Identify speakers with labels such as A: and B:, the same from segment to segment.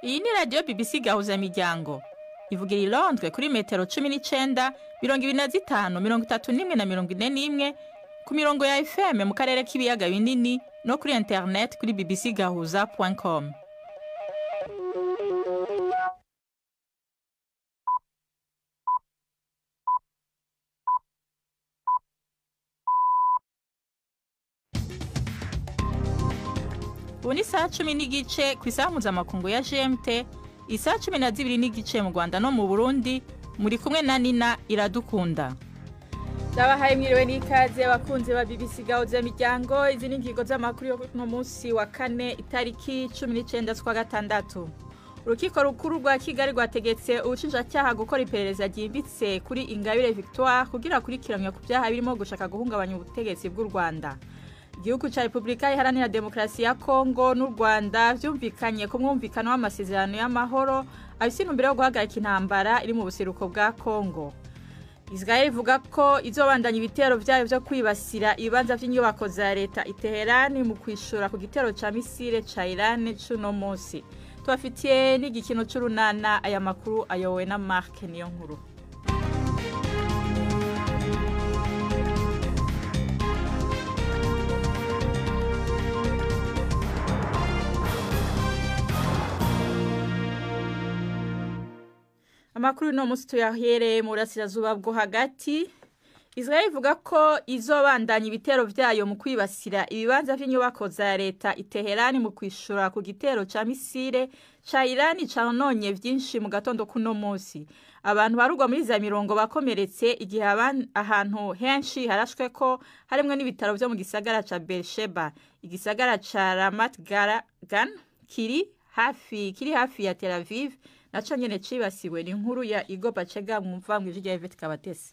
A: Iyi ni radio BBC Gahuza Miryango. Ivugira i Londres kuri metero 19, 25, 31 na 41 ku mirongo ya FM mu karere k'ibiyaga binini no kuri internet kuri bbcgahuza.com. Ubu ni saa 10 n'igice ku isaha mpuzamakungu ya GMT, isaha 12 n'igice mu Rwanda no mu Burundi, muri kumwe na Nina Iradukunda. Ndabahaye mwiriwe n'ikaze abakunzi ba BBC Gahuza Miryango. Izi ni ingingo z'amakuru yo kuno munsi wa kane itariki 19 z'ukwa gatandatu. Urukiko rukuru rwa Kigali rwategetse ubushinjacyaha gukora iperereza ryimbitse kuri Ingabire Victoire kugira akurikiranwe ku byaha birimo gushaka guhungabanya ubutegetsi bw'u Rwanda. Igihugu cya Repubulika Iharanira Demokarasi ya Kongo n'u Rwanda byumvikanye ku mwumvikano w'amasezerano y'amahoro afise intumbero yo guhagarika intambara iri mu buseruko bwa Kongo. Israel ivuga ko izobandanya ibitero vyayo vyo kwibasira ibibanza vy'inyubako za leta i Tehran mu kwishura ku gitero ca misile ca Iran cuno munsi. Twafitiye n'igikino c'urunana, aya makuru ayowe na Mark Niyonkuru. Amakuru no musi tuyahereye mu burasirazuba bwo hagati. Israel ivuga ko izobandanya ibitero vyayo mu kwibasira ibibanza vy'inyubako za leta i Tehran mu kwishura ku gitero ca misile ca Iran canonye vyinshi mu gatondo kuno munsi. Abantu barugwa muri za mirongo bakomeretse igihe ahantu henshi harashwe ko harimwe n'ibitaro vyo mu gisagara ca Beersheba. Igisagara ca Ramat Gan kiri hafi ya Tel Aviv naco nyene cibasiwe n'inkuru ya Igo Bacega mwumva mu ijwi rya Yvette Kabatesi.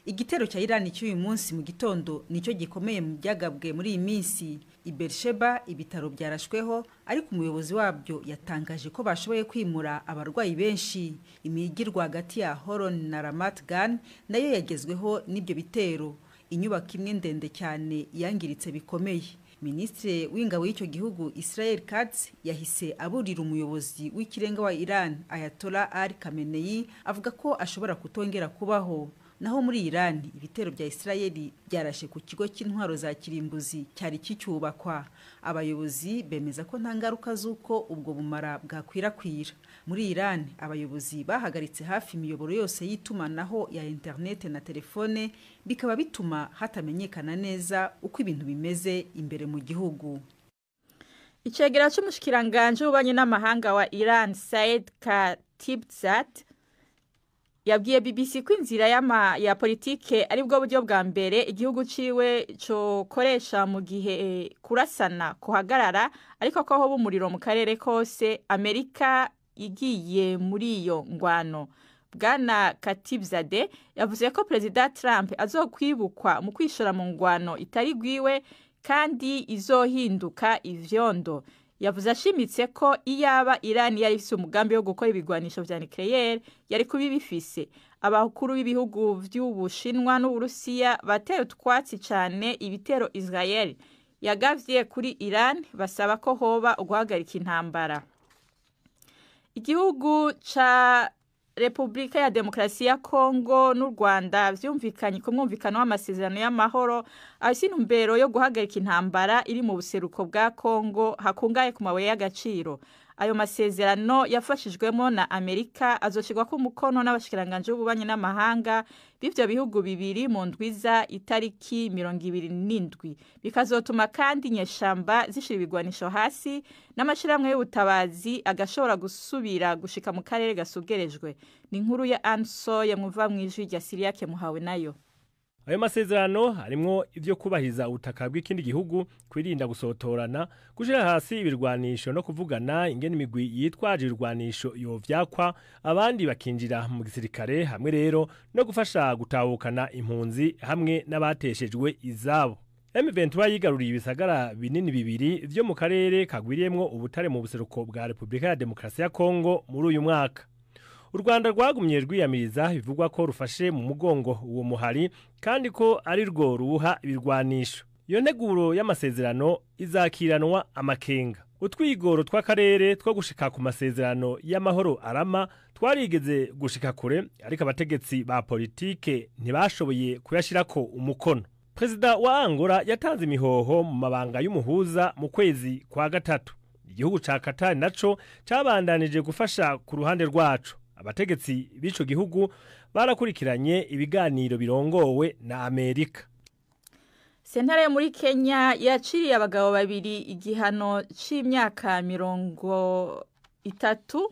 B: Igitero cya Iran cy'uyu munsi mu gitondo nico gikomeye mu byagabwe muri iyi minsi. I Beersheba ibitaro byarashweho, ariko umuyobozi wabyo yatangaje ko bashoboye kwimura abarwayi benshi. Imijyi rwagati ya Horon na Ramat Gan nayo yagezweho n'ibyo bitero. Inyubako imwe ndende cyane yangiritse bikomeye. Ministre w'ingabo y'icyo gihugu Israel Katz yahise aburira umuyobozi w'ikirenga wa Iran Ayatollah Ali Khamenei avuga ko ashobora kutongera kubaho. Naho muri Iran ibitero bya Israeli byarashe ku kigo cy'intwaro za kirimbuzi cyari kicyubakwa. Abayobozi bemeza ko nta ngaruka z'uko ubwo bumara bwakwirakwira. Muri Iran abayobozi bahagaritse hafi imiyoboro yose y'itumanaho ya internet na telefone, bikaba bituma hatamenyekana neza uko ibintu bimeze imbere mu gihugu.
A: Icegera c'umushikiranganje w'ububanyi n'amahanga wa Iran Said Khatibzadeh yabwiye BBC ko inzira ya politike ari bwo buryo bwa mbere igihugu ciwe cyo koresha mu gihe kurasana kuhagarara, ariko ko ho bumuriro mu karere kose Amerika igiye muri iyo ngwano. Bwana Khatibzadeh yavuze ko President Trump azokwibukwa mu kwishora mu ngwano itari gwiwe kandi izohinduka ivyondo. Yavuze ashimitse ko iyaba Iran yari ifise umugambi wo gukora ibigwanisho vya nucleaire yari kubibifise. Abakuru b'ibihugu vy'Ubushinwa n'Uburusiya bateye utwatsi cyane ibitero Israel yagavye kuri Iran, basaba ko hoba uguhagarika intambara. Igihugu ca Repubulika ya Demokarasi ya Kongo n'u Rwanda vyumvikanye ku mwumvikano w'amasezerano y'amahoro afise intumbero yo guhagarika intambara iri mu buseruko bwa Kongo hakungaye ku mabuye y'agaciro. Ayo masezerano yafashijwemo na Amerika azoshirwa ku mukono n'abashikiranganje b'ububanyi n'amahanga b'ivyo bihugu bibiri mu ndwiza itariki 27. Bikazotuma kandi nyeshamba zishira ibigwanisho hasi n'amashiramwe y'ubutabazi agashobora gusubira gushika mu karere gasugerejwe. Ni inkuru ya Ansoye mwumva mu ijwi rya Siriake muhawe nayo.
C: Ayo masezerano harimwo ivyo kubahiza ubutaka bw'ikindi gihugu, kwirinda gusotorana, gushira hasi ibirwanisho no kuvugana ingene imigwi yitwaje ibirwanisho yovyakwa abandi bakinjira mu gisirikare, hamwe rero no gufasha gutahukana impunzi hamwe n'abateshejwe izabo. M23 yigaruriye ibisagara binini bibiri vyo mu karere kagwiriyemwo ubutare mu buseruko bwa Repubulika ya Demokarasi ya Kongo muri uyu mwaka. U Rwanda rwagumye rwiyamiriza bivugwa ko rufashe mu mugongo uwo muhari kandi ko ari rwo ruha ibirwanisho. Iyo nteguro y'amasezerano izakiranwa amakenga. utwigoro tw'akarere two gushika ku masezerano y'amahoro arama twarigeze gushika kure, ariko abategetsi ba politike ntibashoboye kuyashirako umukono. Perezida wa Angola yatanze imihoho mu mabanga y'umuhuza mu kwezi kwa gatatu. Igihugu ca Qatar naco cabandanije gufasha ku ruhande rwaco. Abategetsi b'ico gihugu barakurikiranye ibiganiro birongowe na Amerika.
A: Sentare yo muri Kenya yaciriye abagabo babiri igihano c'imyaka 30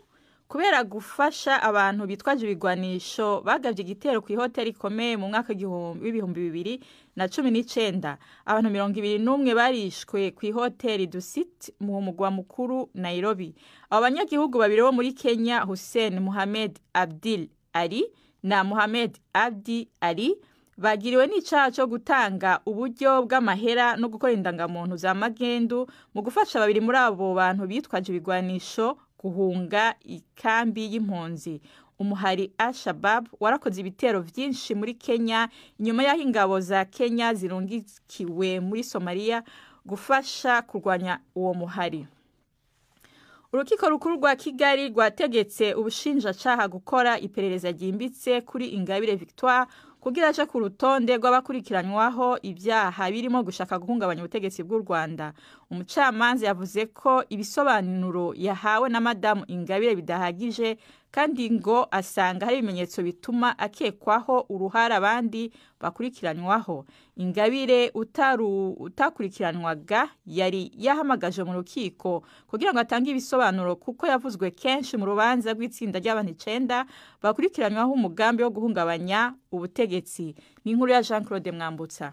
A: kubera gufasha abantu bitwaje ibigwanisho bagavye igitero ku hoteli ikomeye mu mwaka w'ibihumbi 2019. Abantu 21 barishwe ku hoteli Dusit mu mugwa mukuru Nairobi. Abo banyagihugu babiri bo muri Kenya, Hussein Mohamed Abdil Ali na Mohamed Abdi Ali, bagiriwe n'icaha cyo gutanga uburyo bw'amahera no gukora indangamuntu za magendu mu gufasha babiri muri abo bantu bitwaje ibigwanisho guhunga ikambi y'impunzi. Umuhari Al-Shabaab warakoze ibitero vyinshi muri Kenya inyuma y'aho ingabo za Kenya zirungikiwe muri Somalia gufasha kurwanya uwo muhari. Urukiko rukuru rwa Kigali rwategetse ubushinjacaha gukora iperereza ryimbitse kuri Ingabire Victoire kugira aje ku rutonde rw'abakurikiranywaho ibyaha birimo gushaka guhungabanya ubutegetsi bw'u Rwanda. Umucamanza yavuze ko ibisobanuro yahawe na Madamu Ingabire bidahagije kandi ngo asanga hari ibimenyetso bituma akekwaho uruhara abandi bakurikiranywaho. Ingabire utakurikiranwaga yari yahamagaje mu rukiko kugira ngo atange ibisobanuro kuko yavuzwe kenshi mu rubanza rw'itsinda ry'abantu 9 bakurikiranywaho umugambi wo guhungabanya ubutegetsi. Ni inkuru ya Jean-Claude Mwambutsa.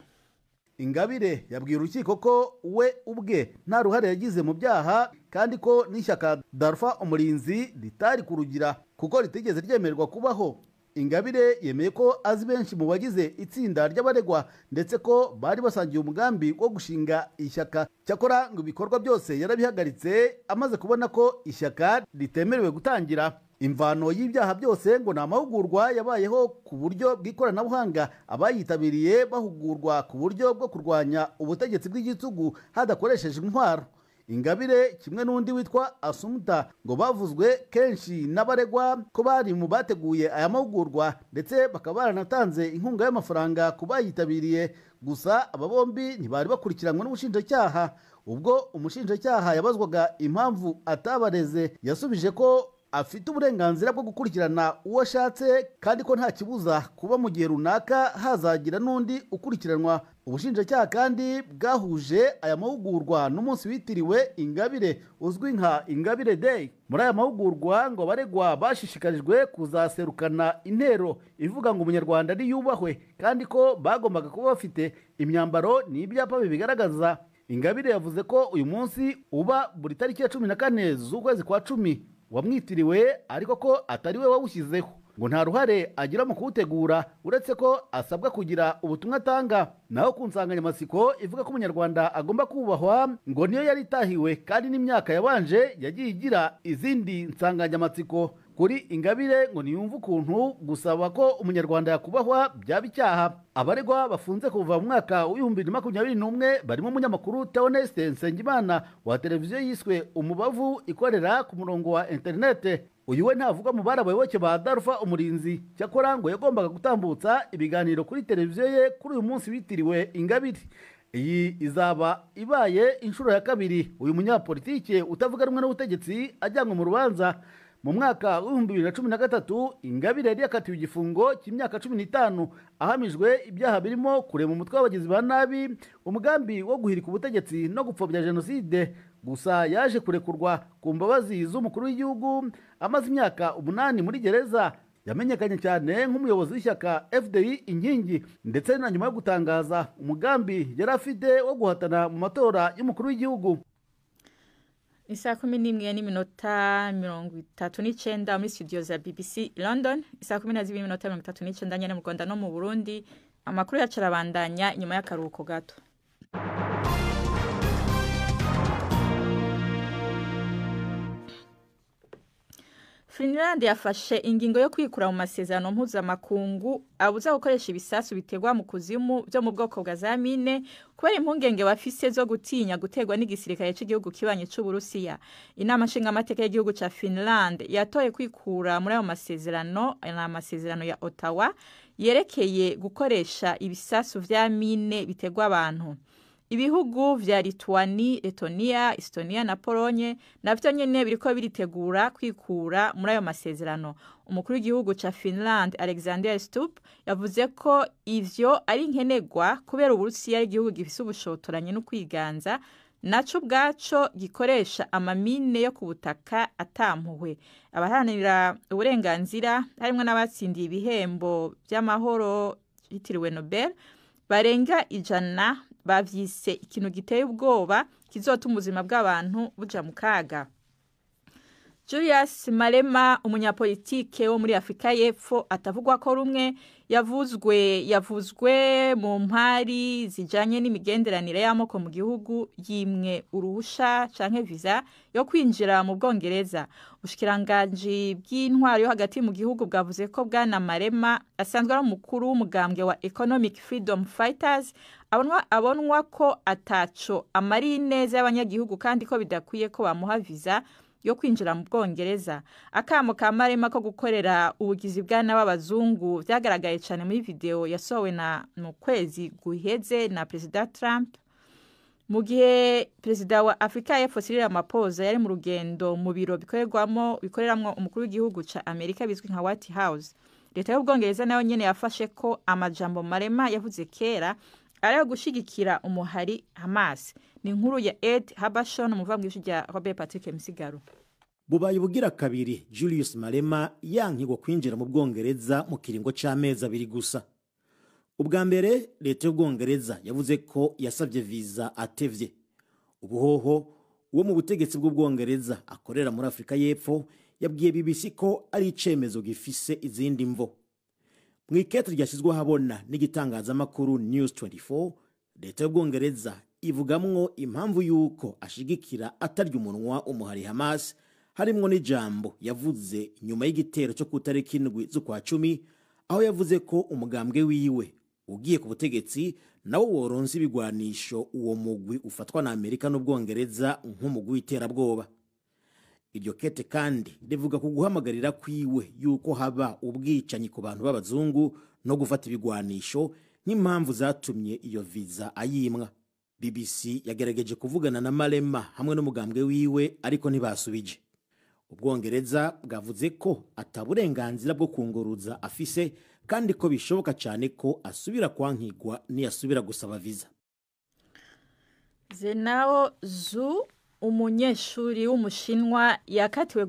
D: Ingabire yabwiye urukiko ko we ubwe nta ruhare yagize mu byaha kandi ko n'ishyaka Darfa Umurinzi ritari kurugira kuko ritigeze ryemerwa kubaho. Ingabire yemeye ko azi benshi mu bagize itsinda ry'abaregwa ndetse ko bari basangiye umugambi wo gushinga ishyaka. Cyakora ngo ibikorwa byose yarabihagaritse amaze kubona ko ishyaka ritemerewe gutangira. Imvano y'ibyaha byose ngo na mahugurwa yabayeho ku buryo bw'ikoranabuhanga, abayitabiriye bahugurwa ku buryo bwo kurwanya ubutegetsi bw'igitugu hadakoresheje intwaro. Ingabire kimwe n'undi witwa Asumta ngo bavuzwe kenshi n'abaregwa ko bari mu bateguye aya mahugurwa ndetse bakaba baranatanze inkunga y'amafaranga ku bayitabiriye. Gusa aba bombi ntibari bakurikiranwe n'ubushinjacyaha. Ubwo umushinjacyaha yabazwaga impamvu atabareze, yasubije ko afite uburenganzira bwo gukurikirana uwo ashatse kandi ko nta kibuza kuba mu gihe runaka hazagira n'undi ukurikiranwa. Ubushinjacyaha kandi bwahuje aya mahugurwa n'umunsi witiriwe Ingabire uzwi nka Ingabire Day. Muri aya mahugurwa ngo abaregwa bashishikarijwe kuzaserukana intero ivuga ngo umunyarwanda ari yubahwe kandi ko bagombaga kuba bafite imyambaro n'ibyapa bibigaragaza. Ingabire yavuze ko uyu munsi uba buri tariki ya 14 z'ukwezi kwa 10 wamwitiriwe, ariko ko atari we wawushyizeho, ngo nta ruhare agira mu kuwutegura uretse ko asabwa kugira ubutumwa atanga. Naho ku nsanganyamatsiko ivuga ko umunyarwanda agomba kubahwa ngo niyo yari itahiwe kandi n'imyaka yabanje yagiye igira izindi nsanganyamatsiko. Kuri Ingabire ngo niyumva ukuntu gusaba ko umunyarwanda yakubahwa byaba icyaha. Abaregwa bafunze kuva mu mwaka w'2021 barimo umunyamakuru Theoneste Nsengimana wa televiziyo yiswe Umubavu ikorera ku murongo wa interinete. Uyu we ntavuga mu barabayoboke ba Darfa Umurinzi. Cyakora ngo yagombaga gutambutsa ibiganiro kuri televiziyo ye kuri uyu munsi witiriwe Ingabire. Iyi izaba ibaye inshuro ya kabiri uyu munyapolitike utavuga rumwe n'ubutegetsi ajyanwe mu rubanza. Mu mwaka w'2013 Ingabire yari yakatiwe igifungo cy'imyaka 15 ahamijwe ibyaha birimo kurema umutwe w'abagizi ba nabi, umugambi wo guhirika ubutegetsi no gupfobya jenoside. Gusa yaje kurekurwa ku mbabazi z'umukuru w'igihugu amaze imyaka 8 muri gereza. Yamenyekanye cyane nk'umuyobozi w'ishyaka FDI Inkingi ndetse na nyuma yo gutangaza umugambi yari afite wo guhatana mu matora y'umukuru w'igihugu.
A: Isaa 11:39 muri studio za BBC London. Isaa 12:39 nyene mu Rwanda no mu Burundi. Amakuru yacarabandanya nyuma y'akaruhuko gato. Finland yafashe ingingo yo kwikura mu masezerano mpuzamakungu abuza gukoresha ibisasu bitegwa mu kuzimu byo mu bwoko bwa zamine kubera impungenge bafise zo gutinya guterwa n'igisirikare cy'igihugu kibanye c'Uburusiya. Inama nshingamateka y'igihugu ca Finland yatoye kwikura muri ayo masezerano n'amasezerano ya Ottawa yerekeye gukoresha ibisasu vya mine bitegwa abantu. Ibihugu vya Lituania, Estonia, Estonia na Polonye navyo nyene biriko biritegura kwikura muri ayo masezerano. Umukuru w'igihugu ca Finland Alexander Stubb yavuze ko ivyo ari nkenegwa kubera Uburusiya ari igihugu gifise ubushotoranye no kwiganza naco ubwaco gikoresha amamine yo ku butaka atampuhwe. Abaharanira uburenganzira harimwo n'abatsindiye ibihembo by'amahoro yitiriwe Nobel barenga 100 bavyise ikintu giteye ubwoba kizotuma ubuzima bw'abantu buja mu kaga. Julius Malema, umunyapolitike wo muri Afrika y'Epfo atavugwa ko rumwe, yavuzwe mu mpari zijanye n'imigenderanire y'amoko mu gihugu, yimwe uruhusha canke visa yo kwinjira mu Bwongereza. Ubushikiranganji bw'intwaro yo hagati mu gihugu bwavuze ko Bwana Malema asanzwe ari umukuru w'umugambwe wa Economic Freedom Fighters, abonwa ko ataco amari neza y'abanyagihugu kandi ko bidakwiye ko bamuha visa yo kwinjira mu Bwongereza. Akamo ka Malema ko gukorera ubugizi bwa n'abazungu vyagaragaye cyane muri video yasohowe mu kwezi guheze na President Trump, mu gihe Perezida wa Afrika y'Epfo Cyril Ramaphosa yari mu rugendo mu biro bikoreramwo umukuru w'igihugu ca Amerika bizwi nka White House. Leta y'Ubwongereza nayo nyene yafashe ko amajambo Malema yavuze kera ari gushigikira umuhari Hamas. Ni inkuru ya Ed Habashon, umuvamwisi rya Robert Patrick Misigaro.
E: Bubaye bugira kabiri Julius Malema yankigwa kwinjira mu Bwongereza mu kiringo c'amezi 2 gusa. Ubwa mbere leta y'Ubwongereza yavuze ko yasabye visa atevye. Ubuhoho uwo mu butegetsi bw'Ubwongereza akorera muri Afrika y'Epfo yabwiye BBC ko ari icemezo gifise izindi mvo. Mwikete ryashizwe habona n'igitangazamakuru News 24, leta y'Ubwongereza ivugamwo impamvu yuko ashigikira atarya umunwa umuhari Hamas, harimwo n'ijambo yavuze nyuma y'igitero cyo kutariki 7 z'ukwa 10, aho yavuze ko umugambwe wiwe ugiye ku butegetsi nawo woronse ibigwanisho uwo mugwi ufatwa na Amerika n'Ubwongereza nk'umugwi w'iterabwoba. Iryo kete kandi rivuga ku guhamagarira kwiwe yuko haba ubwicanyi ku bantu b'abazungu no gufata ibigwanisho nk'impamvu zatumye iyo visa ayimwa. BBC yagerageje kuvugana na Malema hamwe n'umugambwe wiwe ariko ntibasubije. Ubwongereza bwavuze ko ataburenganzira bwo kunguruza afise kandi ko bishoboka cyane ko asubira kwankigwa niyasubira gusaba visa.
A: Zenao Zhu, umunyeshuri w'umushinwa yakatiwe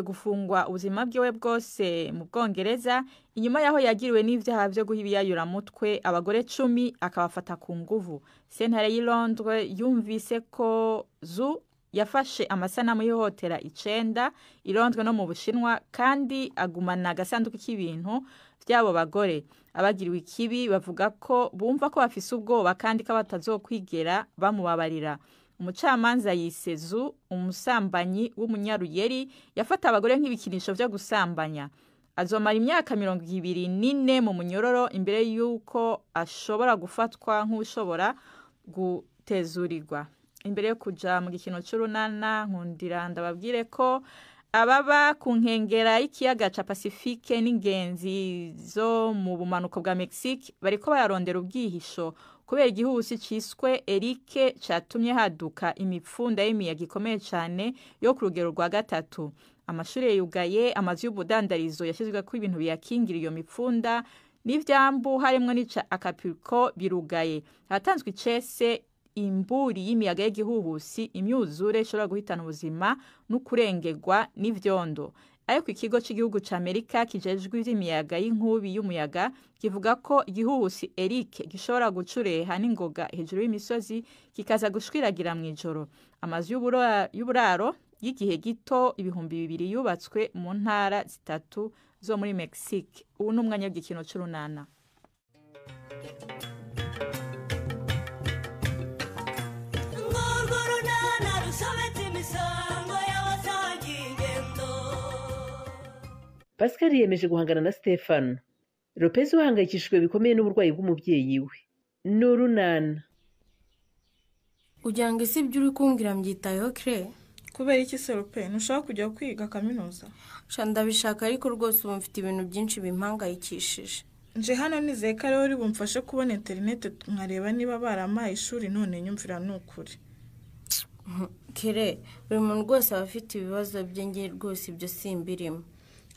A: gufungwa ubuzima bwiwe bwose mu Bwongereza inyuma yaho yagiriwe n'ivyaha byo guhibiyayura mutwe abagore 10 akabafata ku nguvu. Sentare y'i Londres yumvise ko Zhu yafashe amasanamu y'ihotera 9 i Londres no mu Bushinwa kandi agumana agasanduku k'ibintu byabo bagore. Abagiriwe ikibi bavuga ko bumva ko bafise ubwoba kandi ko batazokwigera bamubabarira. Umucamanza yise Zhu umusambanyi w'umunyaruyeri yafata abagore nk'ibikinisho byo gusambanya. Azomara imyaka 24 mu munyororo imbere yuko ashobora gufatwa nk'ushobora gutezurirwa. Imbere yo kuja mu gikino c'urunana nkundira ndababwire ko ababa ku nkengera y'ikiyaga ca Pacifique n'ingenzi zo mu bumanuko bwa Mexique bariko bararondera ubwihisho kubera igihuhusi ciswe Erike catumye haduka imipfunda y'imiyaga ikomeye cyane yo ku rugero rwa 3. Amashuri yugaye, amazu y'ubudandarizo yashizwe ko ibintu biyakingira iyo mipfunda n'ivyambu harimwo n'ica Acapulco birugaye. Hatanzwe icese imburi y'imiyaga y'igihuhusi, imyuzure ishobora guhitana ubuzima no kurengerwa n'ivyondo. Ariko ikigo cy'igihugu ca Amerika kijejwe ivy'imiyaga y'inkubi y'umuyaga kivuga ko igihuhusi Eric gishobora gucureha n'ingoga hejuru y'imisozi kikaza gushwiragira mu ijoro. Amazu y'uburaro y'igihe gito 2,000 yubatswe mu ntara 3 zo muri Mexique. Ubu n'umwanya w'igikino c'urunana.
F: Pascal yemeje guhangana na Stefano. Lopez uhangayikishijwe bikomeye n'uburwayi bw'umubyeyi we. n'urunana.
G: Ugira ngo isi ibyo uri kumbwira mbyitayeho kire?
H: Kubera iki se Rupe ntushaka kujya kwiga kaminuza?
G: Ndabishaka ariko rwose ubu mfite ibintu byinshi bimpangayikishije.
H: Nje hano nizeye ko ariho uri bumfashe kubona interineti nkareba niba baramaye ishuri none nyumvira n'ukuri.
G: Kire, buri muntu rwose aba afite ibibazo bye ngiye rwose ibyo simbirimo.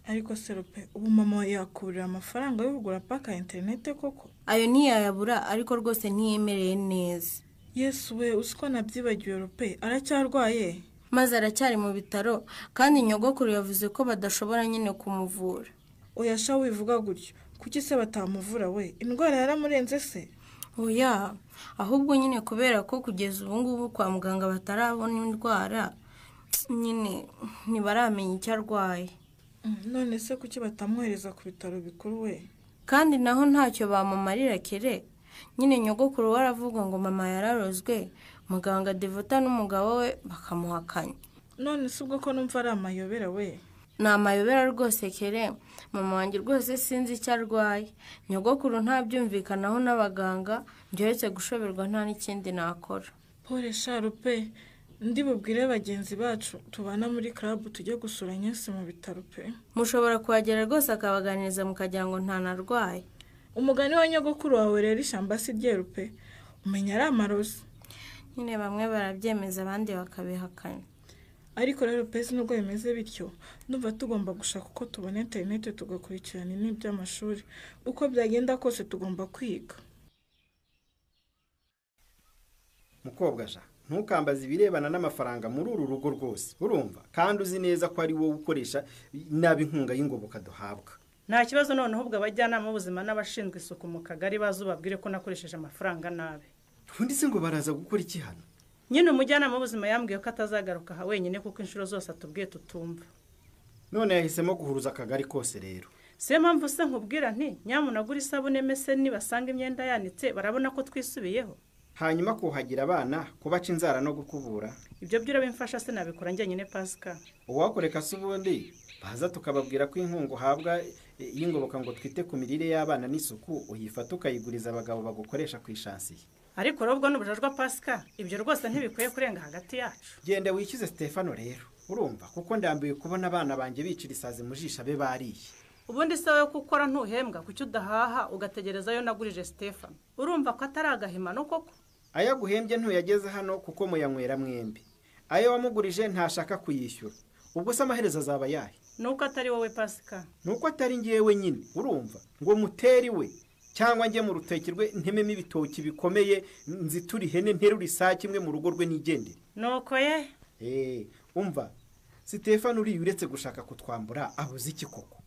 H: Ariko se Rupe ubu mama yakurira amafaranga yo kugura paka interineti koko?
G: Ayo ntiyayabura ariko rwose ntiyemereye neza.
H: Yesu we usiko nabyibagiwe Rupe aracyarwaye?
G: Maze aracyari mu bitaro kandi nyogokuru yavuze ko badashobora nyine kumuvura.
H: Oya sha wivuga gutyo. Kuki se batamuvura we? Indwara yaramurenze se?
G: Oya, ahubwo nyine kubera ko kugeza ubu ngubu kwa muganga batarabona indwara nyine ntibaramenya icyo arwaye.
H: None se kuki batamwohereza ku bitaro bikuru we?
G: Kandi naho ntacyo bamumarira kire. Nyine nyogokuru waravuga ngo mama yararozwe, muganga Devota n'umugabo we bakamuhakanya.
H: None se ubwo ko numva ari amayobera we?
G: Ni amayobera rwose kire. Mama wanjye rwose sinzi icyo arwaye. Nyogokuru ntabyumvikanaho n'abaganga, ndetse gushoberwa nta n'ikindi nakora.
H: Pole sha Rupe, ndi bubwire bagenzi bacu tubana muri club tujye gusura Nyesi mu bitaro pe.
G: Mushobora kuhagera rwose akabaganiriza mukagira ngo nta narwaye.
H: Umugani wa nyogokuru wawe rero ishyamba si rye Rupe, umenya ari amarozi.
G: Nyine bamwe barabyemeza abandi bakabihakana.
H: Ariko rero pesi nubwo bimeze bityo ndumva tugomba gushaka uko tubona interineti tugakurikirana n'iby'amashuri. Uko byagenda kose tugomba kwiga.
I: Mukobwa ja ntukambaze ibirebana n'amafaranga muri uru rugo rwose urumva kandi uzi neza ko ari wowe ukoresha nabi inkunga y'ingoboka duhabwa.
J: Nta kibazo noneho ubwo abajyanama b'ubuzima n'abashinzwe isuku mu kagari bazubabwire ko nakoresheje amafaranga nabi.
I: Ubundi se ngo baraza gukora iki hano?
J: Nyine umujyanama w'ubuzima yambwiye ko atazagaruka aha wenyine kuko inshuro zose atubwiye tutumva.
I: None yahisemo guhuruza akagari kose rero.
J: Se mpamvu se nkubwira nti nyamunagura isabune mese nibasanga imyenda yanitse barabona ko twisubiyeho.
I: Hanyuma kuhagira abana kubaca inzara no gukubura.
J: Ibyo byura bimfasha se nabikora njye nyine Pascal.
I: Uwakoreka se ubundi baza tukababwira ko inkungu uhabwa y'ingoboka ngo twite ku mirire y'abana n'isuku uyifata ukayiguriza abagabo bagukoresha ku ishansiye.
J: Ariko robwo n'ubujajwa Pascal ibyo rwose ntibikwiye kurenga hagati yacu.
I: Gende wikize Stefano rero urumva kuko ndambiye kubona abana banje bicira isazi mu jisha be bariye.
J: Ubundi se wowe gukora ntuhembwa kuki udahaha ugategerezayo nagurije Stefano. Urumva ko atari agahimano koko?
I: Aya guhembye ntuyageze hano kuko muyanywera mwembi. Ayo wamugurije ntashaka kuyishyura. Ubwo se amaherezo azaba yahe?
J: Nuko atari wowe Pascal.
I: Nuko atari ngiyewe nyine urumva ngo muteri we cyangwa njye mu rutekirwe ntememe ibitoki bikomeye nzituri hene nteruri saa kimwe mu rugo rwe nigendere.
J: Nuko ye?
I: Umva Stefano uri uretse gushaka kutwambura abuze iki koko?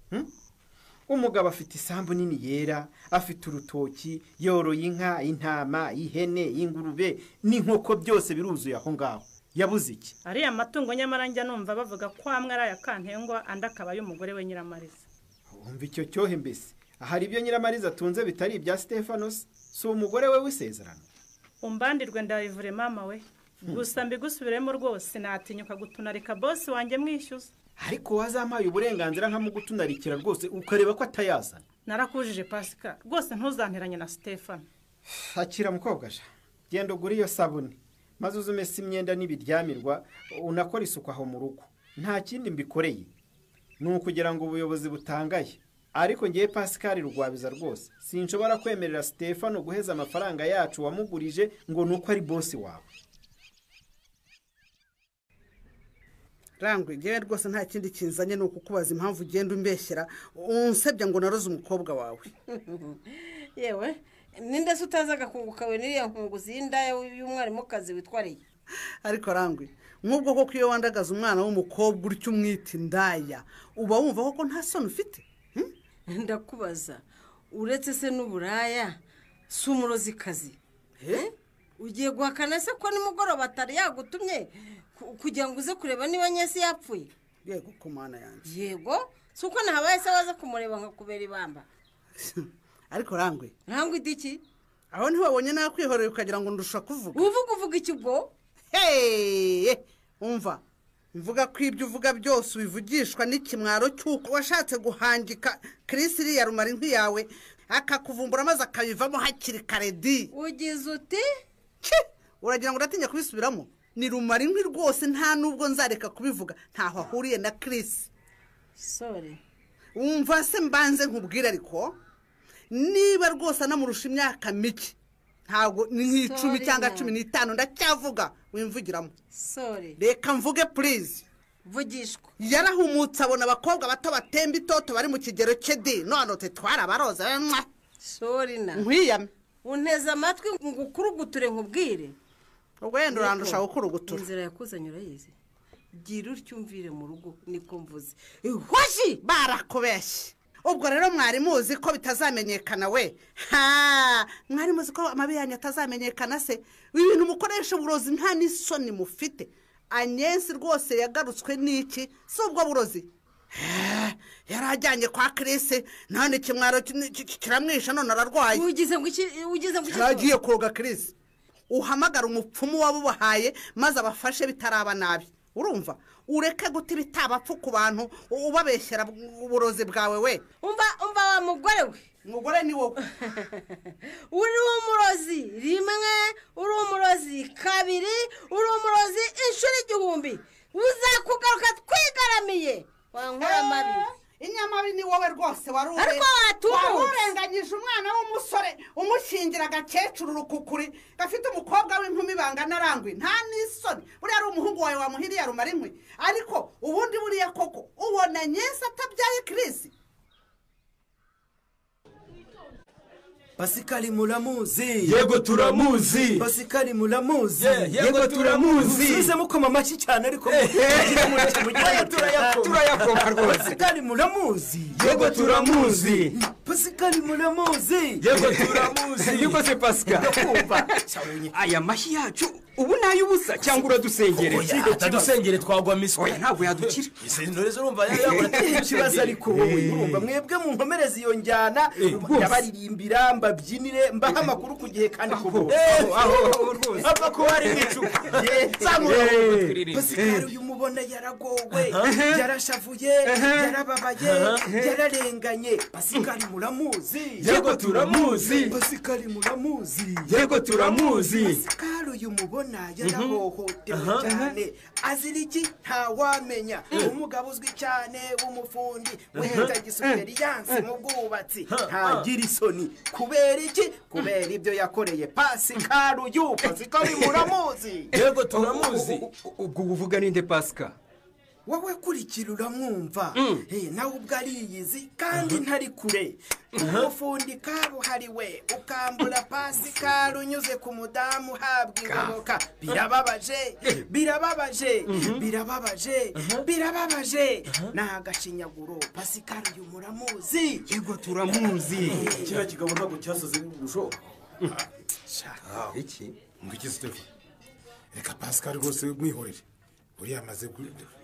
I: Umugabo afite isambu nini yera, afite urutoki, yoroye inka, intama, ihene, ingurube n'inkoko byose biruzuye aho ngaho. Yabuze iki?
J: Ariya matungo nyamara njya numva bavuga ko amwe ari ayakantengwa andi akaba y'umugore we Nyiramariza.
I: Umva icyo cyohe mbese. Ahari ibyo Nyiramariza atunze bitari ibya Stefano si umugore we w'isezerano.
J: Umbandirwe ndabivure mama we. Gusa mbigusubiremo rwose natinyuka gutunarika boss wanjye mwishyuza.
I: Ariko wazampaye uburenganzira nka mu gutunarikira rwose ukareba ko atayazana.
J: Narakujije Pascal rwose ntuzanteranye na Stefano.
I: Akira mukobwa ja. Genda ugura iyo sabuni. Maze uzumese imyenda n'ibiryamirwa unakora isuku aho mu rugo. Nta kindi mbikoreye. Nukugira ngo ubuyobozi butangaye. Ariko ngiye Pascal rugwabiza rwose. Sinshobora kwemerera Stefano guheza amafaranga yacu wamugurije ngo nuko ari boss wawe.
K: Rangwe ngewe rwose nta kindi kinzanye nuko kubaza impamvu ugenda umbeshyera unsebya ngo naroze umukobwa wawe.
L: Yewe ninde se utazaga kungukawe n'iriya nkunguzi y'indaya y'umwarimukazi witwariye?
K: Ariko Rangwe nk'ubwo koko iyo wandagaza umwana w'umukobwa uricyo umwita indaya uba wumva koko nta soni ufite?
L: Ndakubaza uretse se n'uburaya si umurozikazi ugiye guhakana se ko nimugoroba atari yagutumye kugira ngo uze kureba niba Nyesi yapfuye?
K: Yego ku mana yanjye.
L: Yego si uko nahabaye se waza kumureba nkakubera ibamba.
K: Ariko Rangwe
L: idiki
K: aho ntiwabonye nakwihorera ukagira ngo ndusha kuvuga.
L: Uvuga iki ubwo?
K: Umva mvuga ko ibyo uvuga byose ubivugishwa n'ikimwaro cy'uko washatse guhangika Chris iriya rumara inkwi yawe akakuvumbura maze akabivamo hakiri kare di.
L: ugize uti
K: uragira ngo uratinya kubisubiramo? Ni rumara inkwi rwose, nta nubwo nzareka kubivuga, ntaho ahuriye na Chris.
L: Sorry.
K: Umva se mbanze nkubwira ariko niba rwose anamurusha imyaka mike ntago ni nk'icumi cyangwa 15 ndacyavuga wimvugiramo.
L: Sorry.
K: Reka mvuge please.
L: Vugishwa.
K: Yarahumutse abona abakobwa bato batemba itoto bari mu kigero cye di. None twara baroza.
L: Sorry na.
K: Nkwiyame.
L: Unteze amatwi ngukuruguture nkubwire.
K: Wenda urandusha gukurugutura.
L: Inzira yakuzanye urayizi. Gira uryumvire mu rugo niko mvuze. Hoshi
K: barakubeshye. Ubwo rero mwari muzi ko bitazamenyekana we. Ha, mwari muzi ko amabi yanyu atazamenyekana se. Ibintu mukoresha uburozi nta n'isoni mufite. Anyensi rwose yagarutswe n'iki? Si ubwo burozi. Yarajyanye kwa Chris none kimwaro kiramwisha none ararwaye.
L: Ugize ngo
K: yagiye koga Chris. Uhamagara umupfumu wabubahaye maze abafashe bitaraba nabi. Urumva? Ureke guti bitabapfu ku bantu ubabeshyera uburozi bwawe we.
L: Umva wa mugore we.
K: Mugore ni wowe.
L: Uri umurozi rimwe, uri umurozi kabiri, uri umurozi inshuro 1000. Uzakugaruka twigaramiye. Wankora mabi.
K: Inyamabi ni wowe rwose warure.
L: Ariko
K: warenganyije umwana w'umusore umushingira agakecuru rukukuri gafite umukobwa w'inkumi bangana arangwe nta n'isoni. Buriya ari umuhungu wawe wamuhiriye rumara inkwi. Ariko ubundi buriya koko ubona Nyesa atabyaye Chris.
F: Pascal muramuzi.
M: Yego turamuzi.
F: Pascal muramuzi.
M: Yego turamuzi.
F: Size mukoma machi cyane ariko
M: turayakoma rwose.
F: Pascal muramuzi.
M: Yego turamuzi.
F: Pascal muramuzi.
M: Yego turamuzi. Yego se Pascal.
F: Ndakumva.
M: Aya mashi yacu ubu nayubusa cyangwa uradusengere.
F: Atadusengere twagwa miswa.
M: Oya ntabwo yadukira.
F: Isendorezo urumva yabura ikibazo ariko wowe urumva mwebwe mu nkomerezi iyo njyana yabaririmbira mbabyinire mbaha amakuru ku gihe kandi kubo.
M: Aho rwose.
F: Ava ko ari ngicuka. Pascal uyu mubona yaragowe, yarashavuye, yarababaye, yararenganye. Pascal muramuzi.
M: Yego turamuzi.
F: Pascal muramuzi.
M: Yego turamuzi.
F: Pascal uyu mubona yarahohotewe cyane. Azira iki ntawamenya. Umugabo uzwi cyane w'umufundi wenda gisuperiyanse mu bwubatsi ntagira isoni. Kubera iki? Kubera ibyo yakoreye Pascal uyu. Pascal muramuzi.
M: Yego turamuzi. Ubwo uvuga ninde Pascal?
F: Wowe kurikira uramwumva. Nawe ubwo ariyizi kandi ntari kure. Umufundi kabuhariwe ukambura Pascal unyuze ku mudamu habwa ingoboka. Birababaje, birababaje, birababaje, birababaje. Nagacinyaguro Pascal uyu muramuzi.
M: Yego turamuzi.
F: Kira kigabo ntabwo cyasoze n'ubusho.
M: Iki?
N: Ngiki Steve. Reka Pascal rwose mwihorere. Uri amaze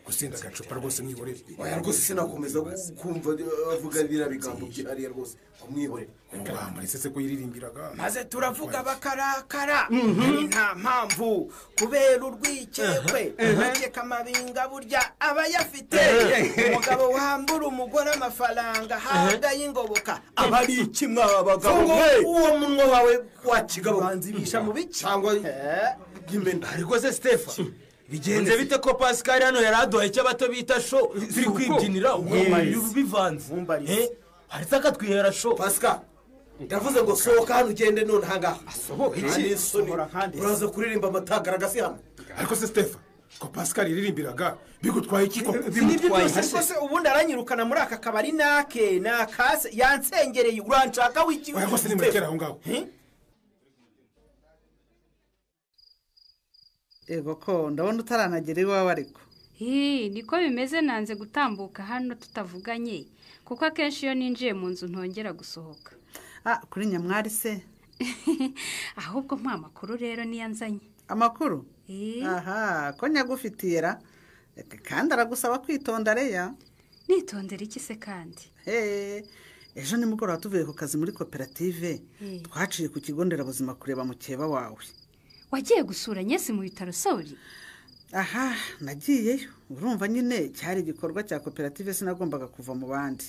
N: gusinda agacupa rwose mwihorere.
F: Oya rwose sinakomeza kumva avuga bira bigambo byari rwose mwihorere.
N: Ngwamuretse ko yiririmbiraga.
F: Maze turavuga bakarakara. Nta mpamvu kubera urwikekwe. Nakeka amabinga burya aba yafite. Umugabo wambura umugore amafaranga haga y'ingoboka. Abari ikimwa abagabo. Uwo munwa wawe wakigabo banzibisha mu biki?
M: Cyangwa ariko se Stefan bigenze bite ko Pascal hano yaradoye cy'abato bita show ziri kwibyinira bivanze haretse akatwihera show.
F: Pascal ndavuze ngo sohoka hano ugende none hangaha.
M: Iki
F: uraza kuririmba amatagaragasi hano.
N: Ariko se Stefan ko Pascal yiririmbiraga bigutwaye iki koko?
F: Bimutwaye se ubundi aranyirukana muri aka kabari nake nakase yansengereye uranshaka wiki.
N: Oya rwose nimekera aho ngaho.
K: Ego ko ndabona utaranagera iwawe ariko.
O: Niko bimeze nanze gutambuka hano tutavuganye kuko akenshi iyo ninjiye mu nzu ntongera gusohoka.
K: Kuri nyamwari se?
O: Ahubwo mpa amakuru rero niyanzanye.
K: Amakuru? Aha, ko nyagufitiye ra. Kandi aragusaba kwitonda reya.
O: Nitondera iki se kandi?
K: Ejo nimugoroba tuvuye ku kazi muri koperative twaciye ku kigo nderabuzima kureba mukeba wawe.
O: Wagiye gusura Nyesi mu bitaro Sauri?
K: aha nagiyeyo urumva nyine cyari igikorwa cya koperative sinagombaga kuva mu bandi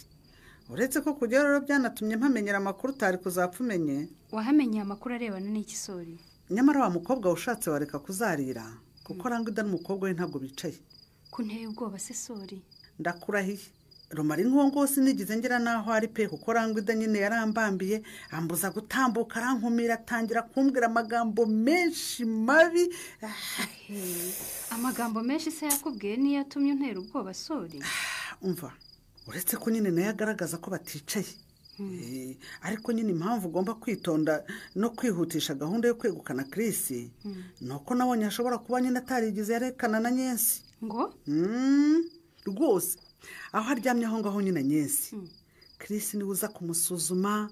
K: uretse ko kujya rero byanatumye mpamenyera amakuru utari kuzapfa umenye.
O: Wahamenyeye amakuru arebana n'ikisori?
K: Nyamara wa mukobwa ushatse wareka kuzarira kuko Rangwida n'umukobwa we ntabwo bicaye.
O: Kunteye ubwoba se sori?
K: Ndakurahiye Romari nkongo sinigize ngera naho ari pe kuko Rangwida nyine yarambambiye ambuza gutambuka arankumira atangira kumbwira amagambo menshi mabi.
O: Amagambo menshi se yakubwiye niyo yatumye untera ubwoba sori?
K: Umva uretse ko nyine nayo agaragaza ko baticaye ariko nyine impamvu ugomba kwitonda no kwihutisha gahunda yo kwegukana Chris nuko nabonye ashobora kuba nyine atarigize yarekana na Nyensi
O: ngo
K: rwose aho aryamye aho ngaho nyine Nyensi Chris ni uza kumusuzuma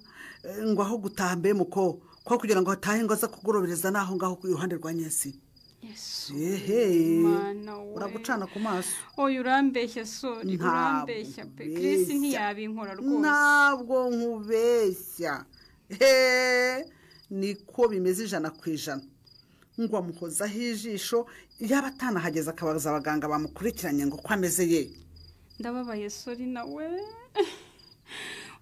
K: ngo aho gutaha mbe muko ko kugira ngo hatahe ngo aza kugorobereza naho ngaho ku ruhande rwa Nyensi. Uragucana ku maso.
O: Oya urambeshya sori, urambeshya pe. Chris ntiyabinkora rwose.
K: Ntabwo nkubeshya. Niko bimeze 100%. Ngo amukozaho ijisho yaba atanahageze akabaza abaganga bamukurikiranye ngo ko ameze ye.
O: Ndababaye sori nawe.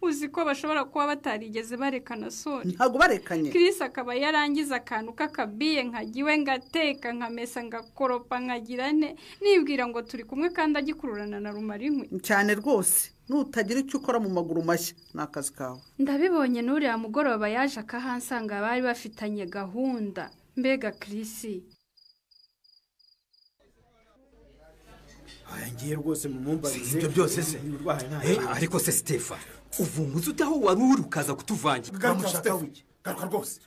O: Uzi ko bashobora kuba batarigeze barekana sori.
K: Ntago barekanye.
O: Chris akaba yarangiza akantu kakabiye nkagiwe ngateka nkamesa ngakoropa nkagirane nibwira ngo turi kumwe kandi agikururana na Rumarinkwi.
K: Cyane rwose nutagira icyo ukora mu maguru mashya nakazi kawe.
O: Ndabibonye n'uriya mugoroba yaje akahansanga bari bafitanye gahunda. Mbega Chris.
I: Ngiye rwose mu mumbarize.
M: Ibyo byose se. Ariko se Stefan uvumuze utaho wari urukaza kutuvangira.
N: Garuka rwose.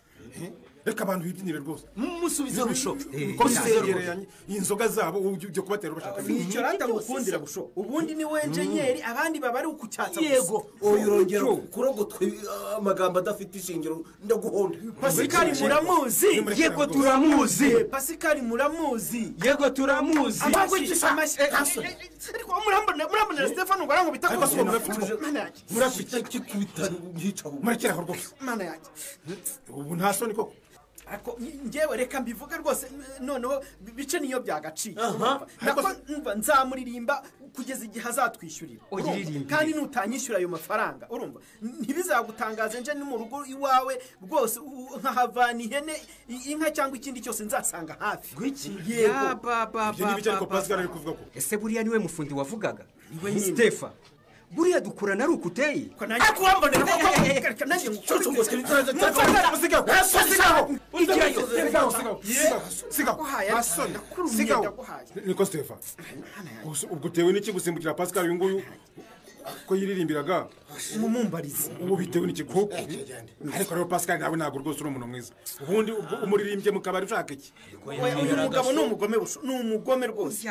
N: Reka abantu bibyinire rwose.
M: Musubize rusho.
N: Ko bisereranye inzoga zabo ujye kubatera bashaka.
I: Nicyo rata gukundira busho. Ubundi ni we engineer abandi babari ukucyatsa.
M: Yego. Oyurongero kurogotwe amagambo adafite ishingiro ndaguhonda.
I: Pascal muramuzi.
M: Yego turamuzi.
I: Pascal muramuzi.
M: Yego turamuzi.
I: Abagukisha amashi. Ariko murambona Stefano ngo arango bitakoze.
N: Murafite kikubita yicaho. Murakira ho rwose.
I: Mana yake.
N: Ubu nta soni koko.
I: Ako ngewe reka mbivuge rwose noneho bice niyo byagaciye. Nako nzamuririmba kugeza igihe azatwishyurira. Kandi nutanyishyura ayo mafaranga urumva ntibizagutangaze nje ni mu rugo iwawe rwose nkahavana ihene inka cyangwa ikindi cyose nzasanga hafi.
M: Yego
N: baba.
M: Ese buriya niwe mufundi wavugaga? Niwe Stefan. Buriya dukurana ari ukuteye.
I: Akurambonera ko nanjye ngucucu ngo
N: Niko Stefan. Ubwo tewe n'iki gusimbukira Pascal uyu nguyu ko yiririmbiraga
I: umumbarize.
N: Ubu bitewe n'iki koko. Ariko rero Pascal nawe ntabwo rwose uri umuntu mwiza. Ubundi umuririmbye mukabari ushaka iki?
I: Uyu mugabo ni umugome busho. Ni umugome rwose.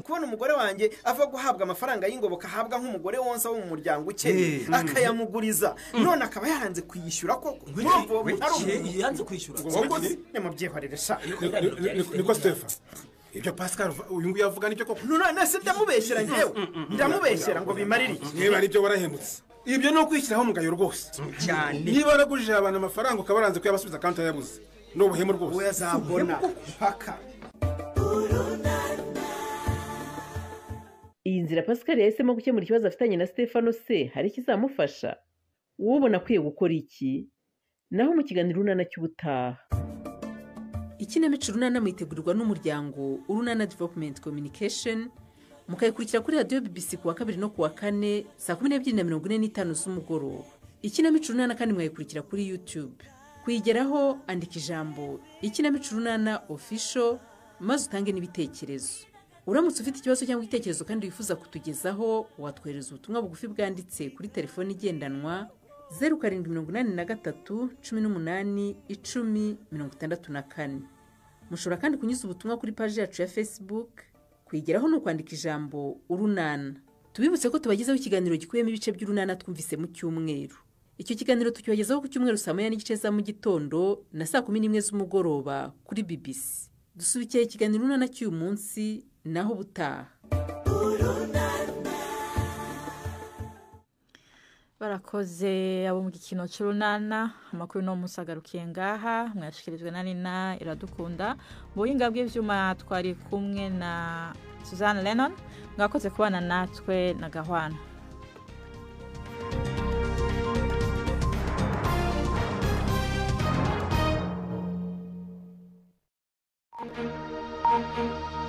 I: Kubona umugore wanjye ava guhabwa amafaranga y'ingoboka ahabwa nk'umugore wonsa wo mu muryango ukeye akayamuguriza. None akaba yaranze kuyishyura koko.
M: Yanze kwishyura.
I: Nimubyeharire sha.
N: Niko Stefan. Ibyo Pascal uyu nguyu yavuga nicyo koko.
I: None se ndamubeshyera ngewe. Ndamubeshyera ngo bimarire iki?
N: Niba ari byo warahemutse. Ibyo no kwishyiraho mugayo rwose.
M: Cyane.
N: Niba waragujije abantu amafaranga ukabaranze ko yabasubiza account yabuze. No buhemu rwose.
I: Oya zabona paka.
P: Iyi nzira Pascal yahisemo gukemura ikibazo afitanye na Stefano se hari ikizamufasha? Ubona akwiye gukora iki? Naho mu kiganiro runana cy'ubutaha.
B: Ikinamico runana mwitegurirwa n'umuryango Urunana Development Communication mukayikurikira kuri radio BBC kuwa 2 no kuwa 4 saa 12:45 z'umugoroba. Ikinamico runana kandi mwayikurikira kuri YouTube. Kuyigeraho andika ijambo Ikinamico runana official maze utange n'ibitekerezo. Uramutse ufite ikibazo cyangwa igitekerezo kandi wifuza kutugezaho watwereza ubutumwa bugufi bwanditse kuri telefone igendanwa 0783 18 10 64. Mushobora kandi kunyuza ubutumwa kuri page yacu ya Facebook. Kuyigeraho no kwandika ijambo Urunana. Tubibutse ko tubagezaho ikiganiro gikuyemo ibice by'Urunana twumvise mu cyumweru. Icyo kiganiro tukibagezaho ku cyumweru saa 9:30 za mu gitondo na saa 11 z'umugoroba kuri BBC. Dusubikiye ikiganiro Urunana cy'uyu munsi naho butaha.
A: barakoze abo mu gikino cy'urunana amakuru no musagarukiye ngaha mwashikirijwe na Nina Iradukunda mu buhinga bw'ivyuma twari kumwe na Suzanne Lennon mwakoze kubana natwe na Gahwana. Thank you.